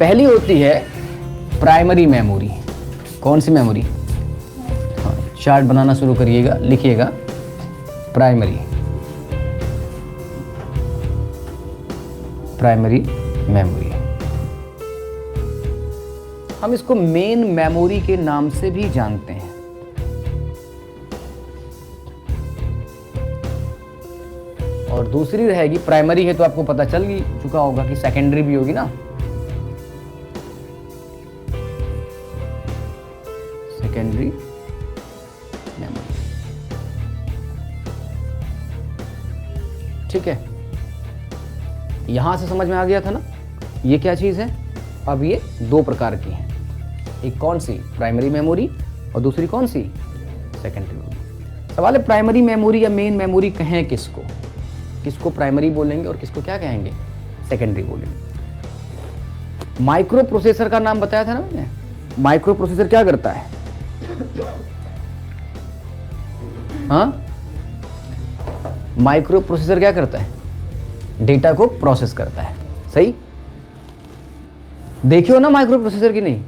पहली होती है प्राइमरी मेमोरी। कौन सी मेमोरी? हाँ, चार्ट बनाना शुरू करिएगा, लिखिएगा प्राइमरी मेमोरी। हम इसको मेन मेमोरी के नाम से भी जानते हैं। और दूसरी रहेगी, प्राइमरी है तो आपको पता चल चुका होगा कि सेकेंडरी भी होगी ना। सेकेंडरी मेमोरी, ठीक है। यहां से समझ में आ गया था ना ये क्या चीज है। अब ये दो प्रकार की है, एक कौन सी? प्राइमरी मेमोरी, और दूसरी कौन सी? Secondary memory. सवाल है प्राइमरी मेमोरी या मेन मेमोरी कहें किसको? किसको प्राइमरी बोलेंगे और किसको क्या कहेंगे? सेकेंडरी बोलेंगे। माइक्रो प्रोसेसर का नाम बताया था ना मैंने। माइक्रो प्रोसेसर क्या करता है? हाँ, माइक्रो प्रोसेसर क्या करता है? डेटा को प्रोसेस करता है। सही देखियो ना माइक्रो प्रोसेसर की नहीं?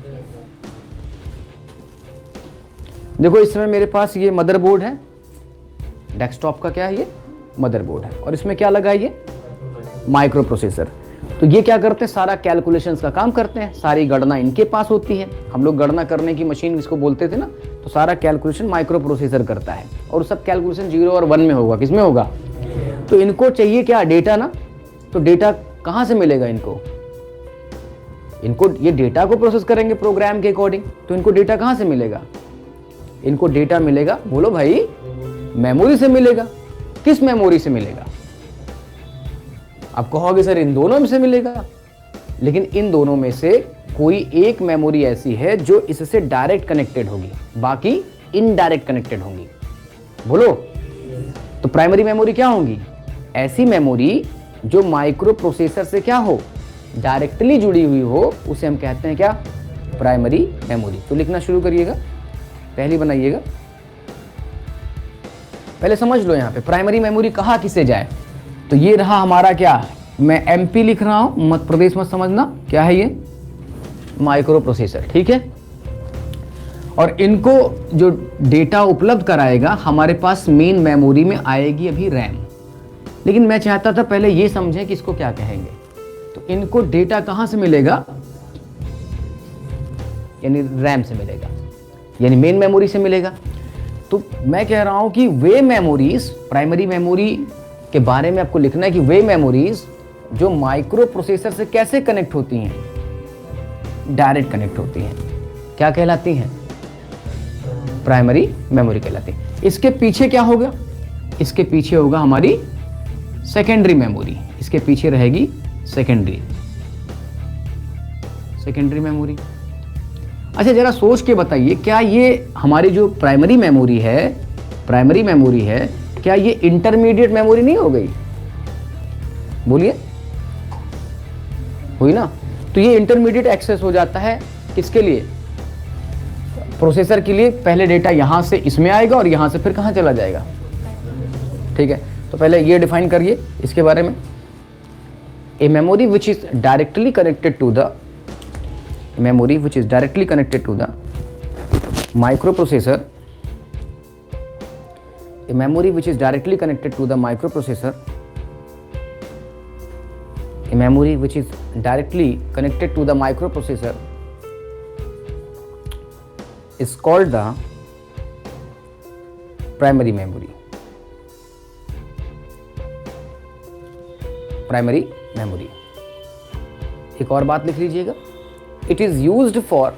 देखो इस समय मेरे पास ये मदरबोर्ड है, डेस्कटॉप का क्या है ये? मदरबोर्ड है, और इसमें क्या लगा है? ये माइक्रो प्रोसेसर। तो ये क्या करते हैं? सारा कैलकुलेशंस का काम करते हैं, सारी गणना इनके पास होती है। हम लोग गणना करने की मशीन इसको बोलते थे ना, तो सारा कैलकुलेशन माइक्रो प्रोसेसर करता है, और सब कैलकुलेशन 0 और 1 में होगा। किसमें होगा? तो इनको चाहिए क्या? डेटा ना। तो डेटा कहां से मिलेगा इनको? ये डेटा को प्रोसेस करेंगे प्रोग्राम के अकॉर्डिंग, तो इनको डेटा कहां से मिलेगा? इनको डेटा मिलेगा, बोलो भाई, मेमोरी से मिलेगा। किस मेमोरी से मिलेगा? आप कहोगे सर इन दोनों में से मिलेगा, लेकिन इन दोनों में से कोई एक मेमोरी ऐसी है जो इससे डायरेक्ट कनेक्टेड होगी, बाकी इनडायरेक्ट कनेक्टेड होंगी। बोलो, तो प्राइमरी मेमोरी क्या होंगी? ऐसी मेमोरी जो माइक्रो प्रोसेसर से क्या हो? डायरेक्टली जुड़ी हुई हो, उसे हम कहते हैं क्या? Primary memory. तो लिखना शुरू करिएगा, पहली बनाइएगा। पहले समझ लो यहां पे प्राइमरी मेमोरी कहा किसे जाए। तो ये रहा हमारा क्या? मैं एमपी लिख रहा हूं, मध्य प्रदेश मत समझना। क्या है ये? माइक्रो प्रोसेसर, ठीक है। और इनको जो डेटा उपलब्ध कराएगा हमारे पास मेन मेमोरी में आएगी अभी रैम। लेकिन मैं चाहता था पहले ये समझें कि इसको क्या कहेंगे। तो इनको डेटा कहां से मिलेगा? यानी रैम से मिलेगा, यानी मेन मेमोरी से मिलेगा। तो मैं कह रहा हूं कि वे मेमोरीज, प्राइमरी मेमोरी के बारे में आपको लिखना है कि वे मेमोरीज जो माइक्रो प्रोसेसर से कैसे कनेक्ट होती हैं? डायरेक्ट कनेक्ट होती हैं। क्या कहलाती हैं? प्राइमरी मेमोरी कहलाती है। इसके पीछे क्या होगा? इसके पीछे होगा हमारी सेकेंडरी मेमोरी। इसके पीछे रहेगी सेकेंडरी मेमोरी। अच्छा जरा सोच के बताइए, क्या ये हमारी जो प्राइमरी मेमोरी है, क्या ये इंटरमीडिएट मेमोरी नहीं हो गई? बोलिए, हुई ना? तो ये इंटरमीडिएट एक्सेस हो जाता है किसके लिए? प्रोसेसर के लिए। पहले डेटा यहां से इसमें आएगा और यहां से फिर कहां चला जाएगा? ठीक है, तो पहले ये डिफाइन करिए इसके बारे में। A memory which is directly connected to the microprocessor, a memory which is directly connected to the microprocessor, a memory which is directly connected to the microprocessor is called the primary memory. Primary memory. एक और बात लिख लीजिएगा, it is used for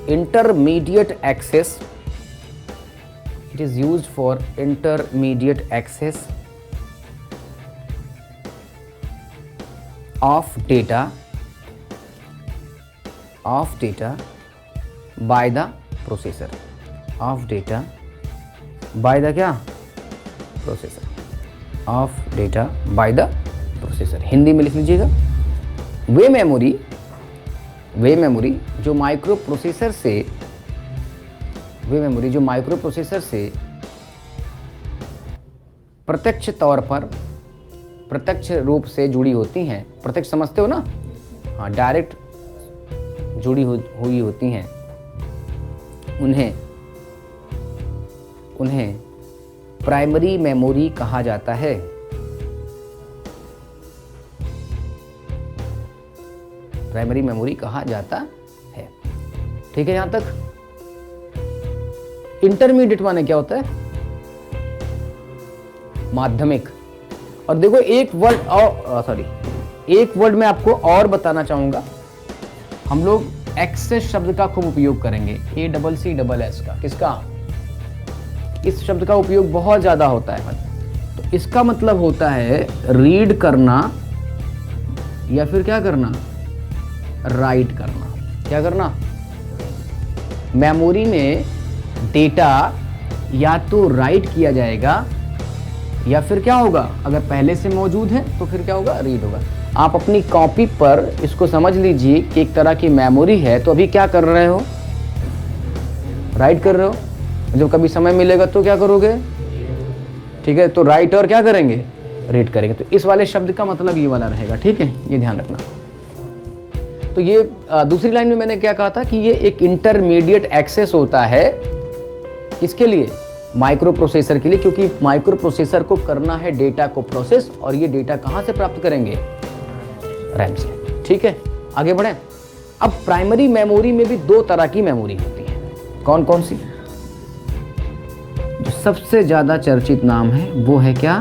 intermediate access. It is used for intermediate access of data by the processor. Of data by the क्या? Processor. Of data by the processor. Hindi में लिख लीजिएगा, वे memory जो माइक्रो प्रोसेसर से प्रत्यक्ष तौर पर प्रत्यक्ष रूप से जुड़ी होती हैं, प्रत्यक्ष समझते हो ना, हाँ, डायरेक्ट जुड़ी हुई होती हैं, उन्हें प्राइमरी मेमोरी कहा जाता है। प्राइमरी मेमोरी कहा जाता है। ठीक है यहां तक। इंटरमीडिएट माने क्या होता है? माध्यमिक। और देखो एक वर्ड और एक वर्ड में आपको और बताना चाहूंगा। हम लोग एक्सेस शब्द का खूब उपयोग करेंगे, ACCS का। किसका? इस शब्द का उपयोग बहुत ज्यादा होता है। तो इसका मतलब होता है रीड करना या फिर क्या करना, राइट करना। क्या करना? मेमोरी में डेटा या तो राइट किया जाएगा या फिर क्या होगा, अगर पहले से मौजूद है तो फिर क्या होगा, रीड होगा। आप अपनी कॉपी पर इसको समझ लीजिए कि एक तरह की मेमोरी है। तो अभी क्या कर रहे हो, राइट कर रहे हो। जब कभी समय मिलेगा तो क्या करोगे, ठीक है, तो राइट और क्या करेंगे, रीड करेंगे। तो इस वाले शब्द का मतलब ये वाला रहेगा। ठीक है, ये ध्यान रखना। तो ये दूसरी लाइन में मैंने क्या कहा था कि ये एक इंटरमीडिएट एक्सेस होता है। किसके लिए? माइक्रो प्रोसेसर के लिए, क्योंकि माइक्रो प्रोसेसर को करना है डेटा को प्रोसेस, और ये डेटा कहां से प्राप्त करेंगे, रैम से। ठीक है, आगे बढ़े। अब प्राइमरी मेमोरी में भी दो तरह की मेमोरी होती है। कौन कौन सी? जो सबसे ज्यादा चर्चित नाम है वो है क्या,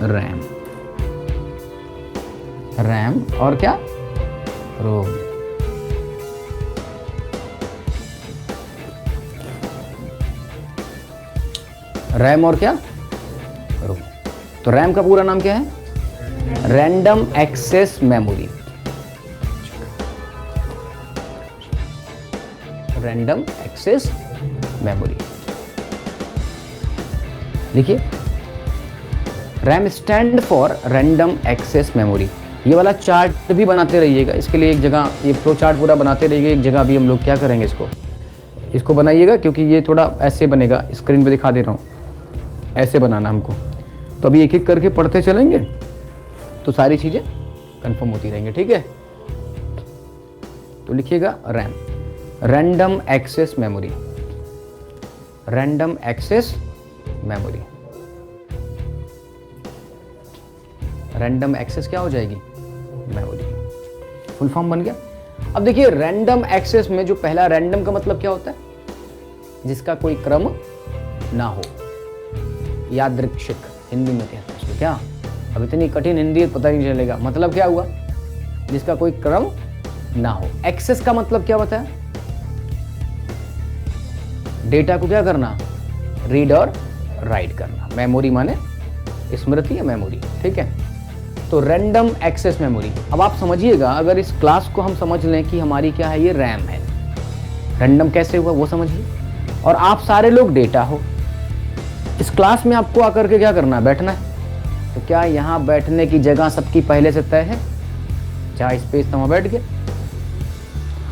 रैम। रैम और क्या, रोम। रैम और क्या, रोम। तो रैम का पूरा नाम क्या है, random access memory. Random access memory. देखिए, RAM stand for random access memory. ये वाला चार्ट भी बनाते रहिएगा। इसके लिए एक जगह ये फ्लो चार्ट पूरा बनाते रहिएगा। एक जगह अभी हम लोग क्या करेंगे, इसको बनाइएगा, क्योंकि ये थोड़ा ऐसे बनेगा। स्क्रीन पे दिखा दे रहा हूँ, ऐसे बनाना हमको। तो अभी एक एक करके पढ़ते चलेंगे तो सारी चीज़ें कंफर्म होती रहेंगी। ठीक है, तो लिखिएगा RAM, random access memory. Random access memory. Random access क्या हो जाएगी, मेमोरी। फुल फॉर्म बन गया। अब देखिए, रैंडम एक्सेस में जो पहला रैंडम का मतलब क्या होता है, जिसका कोई क्रम ना हो, यादृच्छिक हिंदी में कहते हैं उसको। क्या, अब इतनी कठिन हिंदी है पता नहीं चलेगा। मतलब क्या हुआ, जिसका कोई क्रम ना हो। एक्सेस का मतलब क्या होता है, डेटा को क्या करना, रीड और राइट करना। मेमोरी माने स्मृति या मेमोरी। ठीक है, तो रैंडम एक्सेस मेमोरी। अब आप समझिएगा, अगर इस क्लास को हम समझ लें कि हमारी क्या है, ये रैम है। रैंडम कैसे हुआ वो समझिए, और आप सारे लोग डेटा हो। इस क्लास में आपको आकर के क्या करना है, बैठना है। तो क्या यहाँ बैठने की जगह सबकी पहले से तय है, जहाँ स्पेस था वहाँ बैठ गए।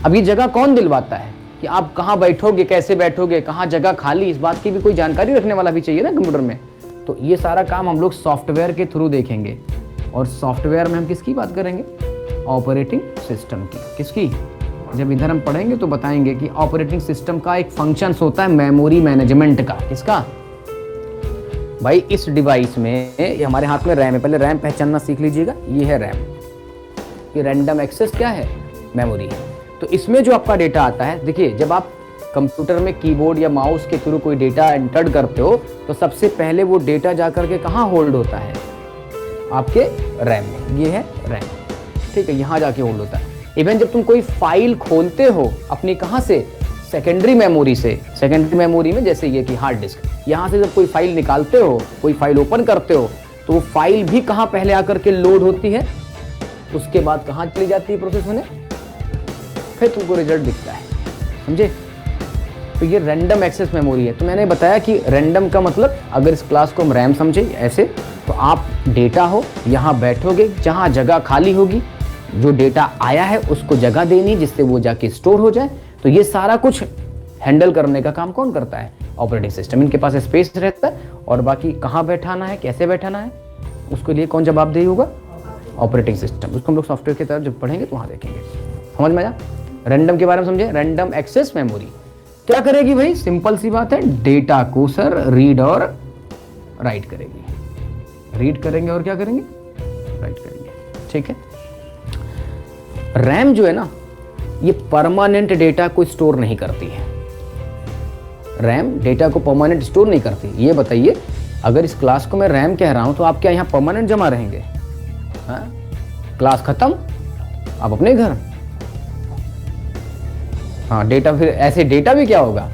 अब ये जगह कौन दिलवाता है कि आप कहाँ बैठोगे, कैसे बैठोगे, कहाँ जगह खाली, इस बात की भी कोई जानकारी रखने वाला भी चाहिए ना कंप्यूटर में। तो ये सारा काम हम लोग सॉफ्टवेयर के थ्रू देखेंगे। और सॉफ्टवेयर में हम किसकी बात करेंगे, ऑपरेटिंग सिस्टम की। किसकी? जब इधर हम पढ़ेंगे तो बताएंगे कि ऑपरेटिंग सिस्टम का एक फंक्शन होता है मेमोरी मैनेजमेंट का। किसका भाई? इस डिवाइस में, ये हमारे हाथ में रैम है। पहले रैम पहचानना सीख लीजिएगा। ये है रैम, ये रैंडम एक्सेस क्या है, मेमोरी है। तो इसमें जो आपका डेटा आता है, देखिए, जब आप कंप्यूटर में कीबोर्ड या माउस के थ्रू कोई डेटा एंटर करते हो तो सबसे पहले वो डेटा जाकर के कहाँ होल्ड होता है, आपके रैम में। ये है रैम। ठीक है, यहाँ जाके होल्ड होता है। इवन जब तुम कोई फाइल खोलते हो अपनी, कहाँ से, सेकेंडरी मेमोरी से। सेकेंडरी मेमोरी में जैसे ये कि हार्ड डिस्क, यहाँ से जब कोई फाइल निकालते हो, कोई फाइल ओपन करते हो, तो वो फाइल भी कहाँ पहले आकर के लोड होती है, उसके बाद कहाँ चली जाती है प्रोसेस होने, फिर तुमको रिजल्ट दिखता है। समझे? तो ये रैंडम एक्सेस मेमोरी है। तो मैंने बताया कि रैंडम का मतलब, अगर इस क्लास को हम रैम समझे ऐसे, तो आप डेटा हो, यहाँ बैठोगे, जहाँ जगह खाली होगी, जो डेटा आया है उसको जगह देनी, जिससे वो जाके स्टोर हो जाए। तो ये सारा कुछ हैंडल करने का काम कौन करता है, ऑपरेटिंग सिस्टम। इनके पास स्पेस रहता है, और बाकी कहाँ बैठाना है, कैसे बैठाना है, उसके लिए कौन जवाबदेही होगा? Operating system. उसको हम लोग सॉफ्टवेयर की तरफ जब पढ़ेंगे तो वहाँ देखेंगे। समझ में आया? रैंडम के बारे में समझे? रैंडम एक्सेस मेमोरी क्या करेगी भाई? सिंपल सी बात है, डेटा को सर रीड और राइट करेगी। रीड करेंगे और क्या करेंगे? राइट करेंगे। ठीक है। रैम जो है ना, ये परमानेंट डेटा को स्टोर नहीं करती है। रैम डेटा को परमानेंट स्टोर नहीं करती। ये बताइए, अगर इस क्लास को मैं रैम कह रहा हूं तो आप क्या यहाँ परमानेंट जमा रहेंगे? हाँ? क्लास खत्म, आप अपने घर। हाँ, डेटा फिर ऐसे डेटा भी क्या होगा?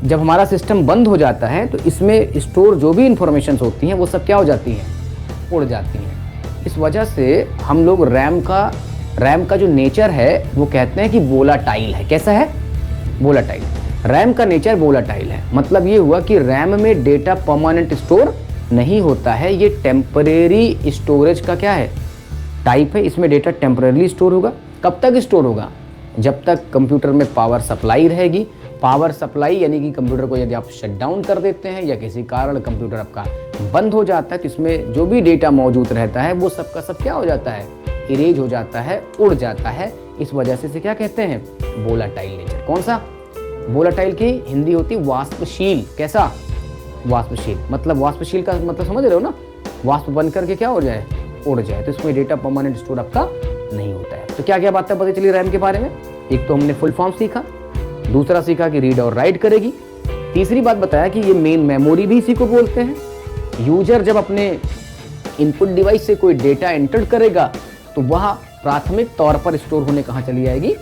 जब हमारा सिस्टम बंद हो जाता है तो इसमें स्टोर जो भी इंफॉर्मेशन होती हैं वो सब क्या हो जाती हैं? उड़ जाती हैं। इस वजह से हम लोग रैम का जो नेचर है वो कहते हैं कि वोलाटाइल है। कैसा है? वोलाटाइल। रैम का नेचर वोलाटाइल है। मतलब ये हुआ कि रैम में डेटा परमानेंट स्टोर नहीं होता है, ये टेम्परेरी स्टोरेज का क्या है? टाइप है। इसमें डेटा टेम्परेरी स्टोर होगा। कब तक स्टोर होगा? जब तक कंप्यूटर में पावर सप्लाई रहेगी। पावर सप्लाई यानी कि कंप्यूटर को यदि आप शट डाउन कर देते हैं या किसी कारण कंप्यूटर आपका बंद हो जाता है तो इसमें जो भी डेटा मौजूद रहता है वो सब का सब क्या हो जाता है? इरेज हो जाता है, उड़ जाता है। इस वजह से इसे क्या कहते हैं? Volatile nature. कौन सा? वोलाटाइल की हिंदी होती वाष्पशील। कैसा? वाष्पशील। मतलब वाष्पशील का मतलब समझ रहे हो ना? वाष्प बन करके क्या हो जाए? उड़ जाए। तो इसमें डेटा परमानेंट स्टोर आपका नहीं होता है। तो क्या क्या बातें पता चली रैम के बारे में? एक तो हमने फुल फॉर्म सीखा, दूसरा सीखा कि रीड और राइट करेगी, तीसरी बात बताया कि ये मेन मेमोरी भी इसी को बोलते हैं। यूजर जब अपने इनपुट डिवाइस से कोई डेटा एंटर करेगा तो वह प्राथमिक तौर पर स्टोर होने कहाँ चली जाएगी?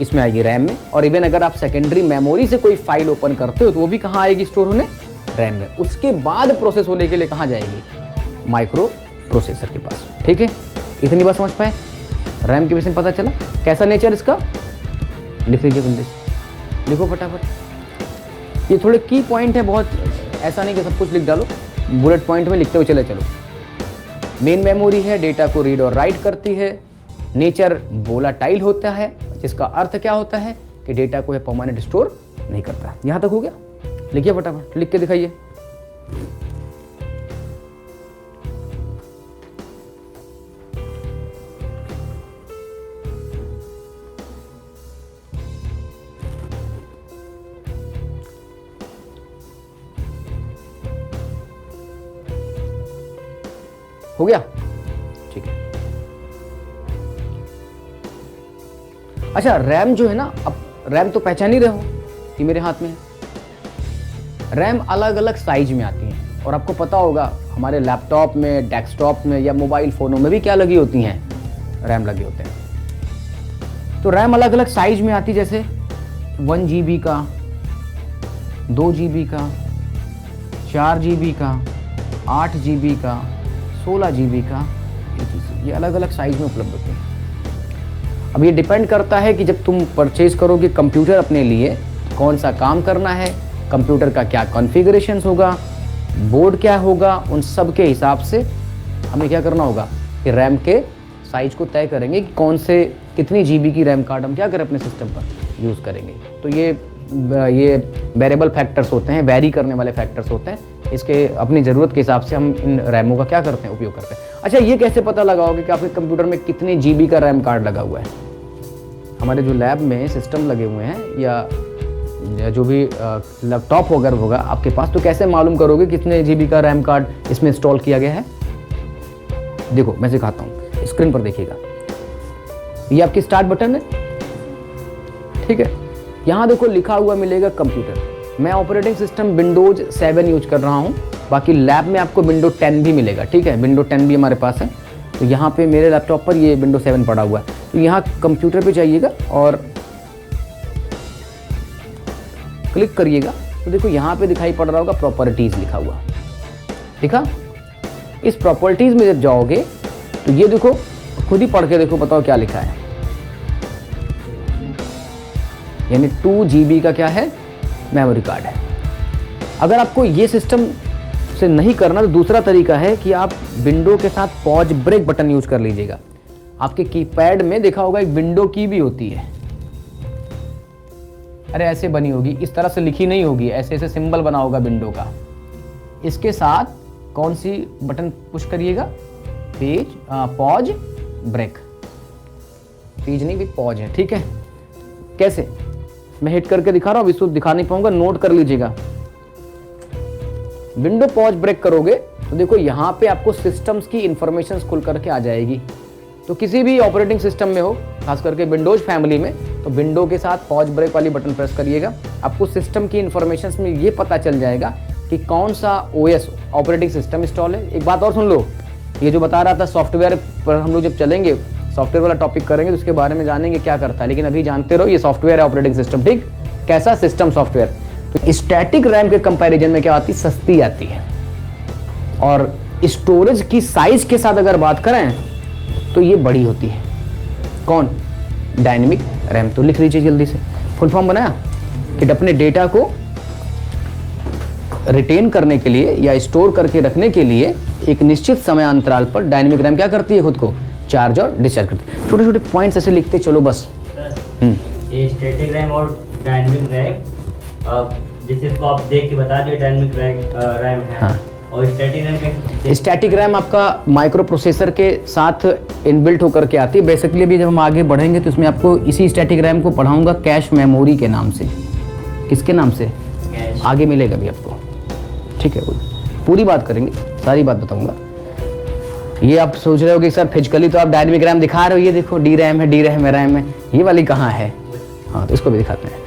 इसमें आएगी रैम में। और इवन अगर आप सेकेंडरी मेमोरी से कोई फाइल ओपन करते हो तो वो भी कहाँ आएगी स्टोर होने? रैम में। उसके बाद प्रोसेस होने के लिए कहाँ जाएगी? माइक्रो प्रोसेसर के पास। ठीक है, इतनी बात समझ पाए? रैम के विषय में पता चला कैसा नेचर इसका। लिख लीजिए कुंदेश, लिखो फटाफट। ये थोड़े की पॉइंट है, बहुत ऐसा नहीं कि सब कुछ लिख डालो, बुलेट पॉइंट में लिखते हुए चले चलो। मेन मेमोरी है, डेटा को रीड और राइट करती है। नेचर वोलाटाइल होता है, जिसका अर्थ क्या होता है कि डेटा को परमानेंट स्टोर नहीं करता। यहां तक हो गया? लिखिए फटाफट, लिख के दिखाइए। हो गया? ठीक है। अच्छा, रैम जो है ना, अब रैम तो पहचान ही रहे हो कि मेरे हाथ में है। रैम अलग अलग साइज में आती हैं और आपको पता होगा हमारे लैपटॉप में, डेस्कटॉप में या मोबाइल फ़ोनों में भी क्या लगी होती हैं? रैम लगे होते हैं। तो रैम अलग अलग साइज में आती, जैसे 1 GB का, 2 GB का, 4 GB का, 8 GB का, 16 GB का, ये अलग अलग साइज में उपलब्ध होते हैं। अब ये डिपेंड करता है कि जब तुम परचेज करोगे कंप्यूटर अपने लिए, कौन सा काम करना है, कंप्यूटर का क्या कॉन्फ़िगरेशन होगा, बोर्ड क्या होगा, उन सब के हिसाब से हमें क्या करना होगा कि रैम के साइज को तय करेंगे कि कौन से कितनी GB की रैम कार्ड हम क्या करें अपने सिस्टम पर यूज़ करेंगे। तो ये वेरिएबल फैक्टर्स होते हैं, वेरी करने वाले फैक्टर्स होते हैं। इसके अपनी ज़रूरत के हिसाब से हम इन रैमों का क्या करते हैं? उपयोग करते हैं। अच्छा, ये कैसे पता लगाओगे कि आपके कंप्यूटर में कितने GB का रैम कार्ड लगा हुआ है? हमारे जो लैब में सिस्टम लगे हुए हैं या जो भी लैपटॉप वगैरह होगा आपके पास, तो कैसे मालूम करोगे कितने GB का रैम कार्ड इसमें इंस्टॉल किया गया है? देखो मैं सिखाता हूँ, स्क्रीन पर देखिएगा। ये आपकी स्टार्ट बटन है, ठीक है। यहाँ देखो लिखा हुआ मिलेगा कंप्यूटर। मैं ऑपरेटिंग सिस्टम विंडोज 7 यूज कर रहा हूँ, बाकी लैब में आपको विंडो 10 भी मिलेगा, ठीक है। विंडो 10 भी हमारे पास है। तो यहाँ पे मेरे लैपटॉप पर ये विंडो 7 पड़ा हुआ है। तो यहाँ कंप्यूटर पे जाइएगा और क्लिक करिएगा तो देखो यहाँ पे दिखाई पड़ रहा होगा प्रॉपर्टीज़ लिखा हुआ, ठीक है। इस प्रॉपर्टीज़ में जब जाओगे तो ये देखो, खुद ही पढ़ के देखो, बताओ क्या लिखा है। यानी 2 GB का क्या है? मेमोरी कार्ड है। अगर आपको ये सिस्टम से नहीं करना तो दूसरा तरीका है कि आप विंडो के साथ पॉज ब्रेक बटन यूज कर लीजिएगा। आपके कीपैड में देखा होगा एक विंडो की भी होती है, अरे ऐसे बनी होगी, इस तरह से लिखी नहीं होगी, ऐसे ऐसे सिंबल बना होगा विंडो का। इसके साथ कौन सी बटन पुश करिएगा? पेज पॉज ब्रेक, पेज नहीं भी पॉज है, ठीक है। कैसे? मैं हिट करके दिखा रहा हूँ, इसको दिखा नहीं पाऊंगा, नोट कर लीजिएगा। विंडो पॉज ब्रेक करोगे तो देखो यहाँ पे आपको सिस्टम्स की इंफॉर्मेशन खुल करके आ जाएगी। तो किसी भी ऑपरेटिंग सिस्टम में हो, खास करके विंडोज फैमिली में, तो विंडो के साथ पॉज ब्रेक वाली बटन प्रेस करिएगा। आपको सिस्टम की इंफॉर्मेशन में ये पता चल जाएगा कि कौन सा ओएस ऑपरेटिंग सिस्टम इंस्टॉल है। एक बात और सुन लो, ये जो बता रहा था सॉफ्टवेयर पर, हम लोग जब चलेंगे सॉफ्टवेयर वाला टॉपिक करेंगे तो उसके बारे में जानेंगे क्या करता है, लेकिन अभी जानते रहो ये सॉफ्टवेयर है ऑपरेटिंग सिस्टम, ठीक। कैसा? System software. तो स्टैटिक रैम के कंपैरिजन में क्या आती है? सस्ती आती है। और स्टोरेज की साइज के साथ अगर बात करें तो ये बड़ी होती है। कौन? Dynamic RAM. तो लिख लीजिए जल्दी से, फुल फॉर्म बनाया कि अपने डेटा को रिटेन करने के लिए या स्टोर करके रखने के लिए एक निश्चित समय अंतराल पर डायनेमिक रैम क्या करती है? खुद को चार्ज और डिस्चार्ज करती है। छोटे छोटे पॉइंट्स ऐसे लिखते चलो बस। ये स्टैटिक रैम और डायनेमिक रैम, जैसे इसको आप देख के बता दिए डायनेमिक रैम है। हाँ। और स्टैटिक रैम क्या? स्टैटिक रैम आपका माइक्रो प्रोसेसर के साथ इनबिल्ट होकर के आती है। बेसिकली भी जब हम आगे बढ़ेंगे तो इसमें आपको इसी स्टैटिक रैम को पढ़ाऊंगा कैश मेमोरी के नाम से। किसके नाम से? आगे मिलेगा भी आपको, ठीक है। पूरी बात करेंगे, सारी बात बताऊंगा। ये आप सोच रहे हो कि सर फिजिकली तो आप डायनेमिक रैम दिखा रहे हो, ये देखो डी रैम है, डी रैम है, रैम है, ये वाली कहाँ है? हाँ, तो इसको भी दिखाते हैं।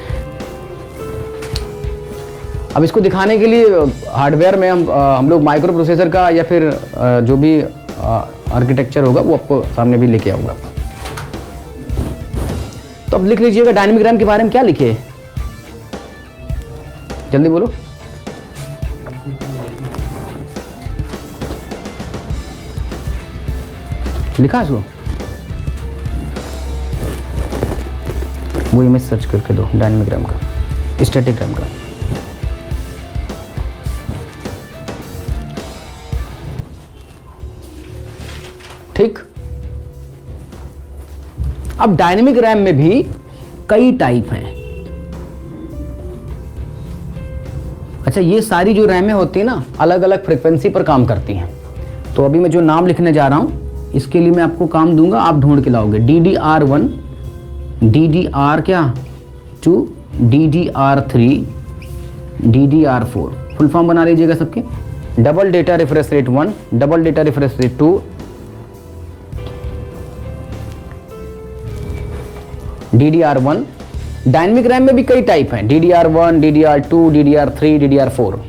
अब इसको दिखाने के लिए हार्डवेयर में हम लोग माइक्रो प्रोसेसर का या फिर जो भी आर्किटेक्चर होगा वो आपको सामने भी लेके आऊंगा। तो अब लिख लीजिएगा डायनेमिक रैम के बारे में क्या लिखे, जल्दी बोलो। लिखा इसको, वो इमेज सर्च करके दो डायनेमिक रैम का, स्टैटिक रैम का। ठीक। अब डायनेमिक रैम में भी कई टाइप हैं। अच्छा, ये सारी जो रैमें होती है ना, अलग अलग फ्रीक्वेंसी पर काम करती हैं। तो अभी मैं जो नाम लिखने जा रहा हूं इसके लिए मैं आपको काम दूंगा, आप ढूंढ के लाओगे। DDR1, DDR क्या 2, DDR3, DDR4। फुल फॉर्म बना लीजिएगा सबके। Double data refresh rate 1, double data refresh rate 2, DDR1। Dynamic RAM में भी कई टाइप हैं, DDR1, DDR2, DDR3, DDR4।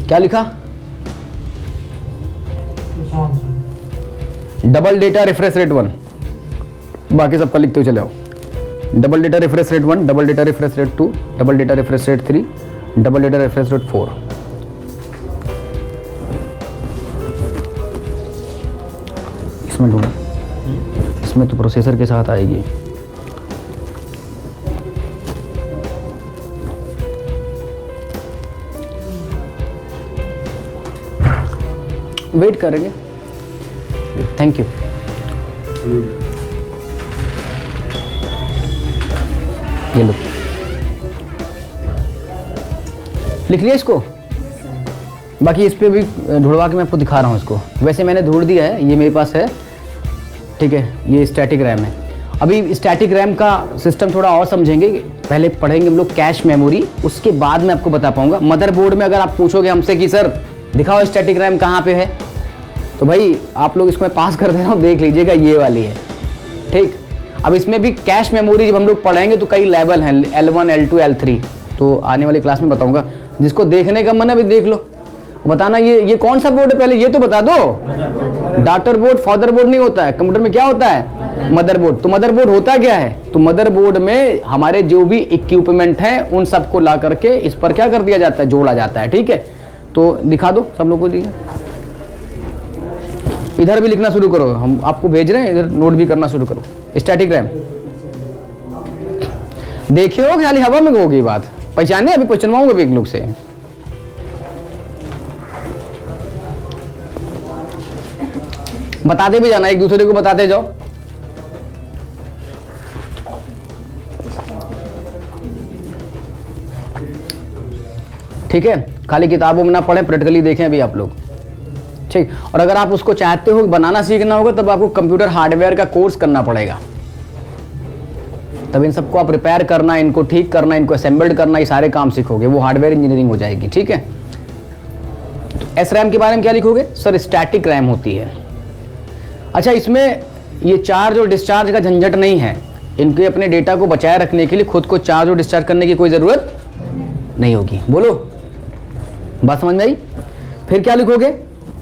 क्या लिखा? डबल डेटा रिफ्रेश रेट 1, बाकी सबका लिखते हुए चले आओ। Double data refresh rate 1, double data refresh rate 2, double data refresh rate 3, double data refresh rate 4। इसमें ढूंढो, इसमें तो प्रोसेसर के साथ आएगी। वेट करेंगे, थैंक यू। ये लो, लिख लिया इसको। बाकी इस पे भी ढूंढवा के मैं आपको दिखा रहा हूँ इसको। वैसे मैंने ढूंढ दिया है, ये मेरे पास है, ठीक है। ये स्टैटिक रैम है। अभी स्टैटिक रैम का सिस्टम थोड़ा और समझेंगे, पहले पढ़ेंगे हम लोग कैश मेमोरी, उसके बाद मैं आपको बता पाऊंगा। मदरबोर्ड में अगर आप पूछोगे हमसे कि सर दिखाओ स्टैटिक रैम कहाँ पे है, तो भाई आप लोग इसको मैं पास कर दे रहा हूँ, देख लीजिएगा ये वाली है, ठीक। अब इसमें भी कैश मेमोरी जब हम लोग पढ़ेंगे तो कई लेवल हैं, L1, L2, L3, तो आने वाली क्लास में बताऊंगा। जिसको देखने का मन है अभी देख लो, बताना ये कौन सा बोर्ड है, पहले ये तो बता दो। डाटर बोर्ड, फादर बोर्ड नहीं होता है कंप्यूटर में, क्या होता है? मदरबोर्ड। तो मदरबोर्ड होता क्या है? तो मदरबोर्ड में हमारे जो भी इक्विपमेंट हैं उन सबको ला करके इस पर क्या कर दिया जाता है? जोड़ा जाता है। ठीक है, तो दिखा दो सब लोगों को। इधर भी लिखना शुरू करो, हम आपको भेज रहे हैं, इधर नोट भी करना शुरू करो। स्टैटिक रैम देखिए हो, खाली हवा में होगी बात, पहचाने? अभी पहचानवाऊंगा भी एक लोग से। बताते भी जाना, एक दूसरे को बताते जाओ। ठीक है, खाली किताबों में ना पढ़े, प्रैक्टिकली देखें अभी आप लोग। ठीक, और अगर आप उसको चाहते हो बनाना सीखना होगा तब आपको कंप्यूटर हार्डवेयर का कोर्स करना पड़ेगा। तब इन सबको आप रिपेयर करना, इनको ठीक करना, इनको असेंबल्ड करना, ये सारे काम सीखोगे, वो हार्डवेयर इंजीनियरिंग हो जाएगी। ठीक है, तो एस रैम के बारे में क्या लिखोगे? सर स्टैटिक रैम होती है। अच्छा, इसमें ये चार्ज और डिस्चार्ज का झंझट नहीं है, इनके अपने डेटा को बचाए रखने के लिए खुद को चार्ज और डिस्चार्ज करने की कोई ज़रूरत नहीं होगी। बोलो, बात समझ में आई? फिर क्या लिखोगे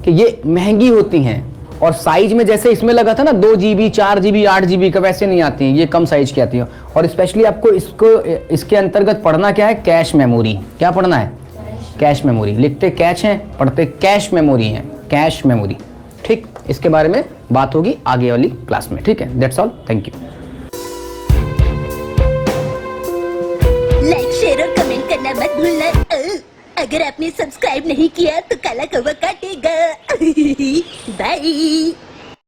कि ये महंगी होती हैं और साइज में जैसे इसमें लगा था ना 2 GB 4 GB 8 GB का, वैसे नहीं आती हैं, ये कम साइज की आती हैं। और स्पेशली आपको इसके अंतर्गत पढ़ना क्या है? Cache memory. क्या पढ़ना है? Cache memory. लिखते कैच हैं, पढ़ते कैश मेमोरी हैं, कैश मेमोरी। ठीक, इसके बारे में बात होगी आगे वाली क्लास में। ठीक है, that's all, thank you. Like, share और कमेंट करना मत भूलना। अगर आपने सब्सक्राइब नहीं किया तो काला कौवा काटेगा। बाय।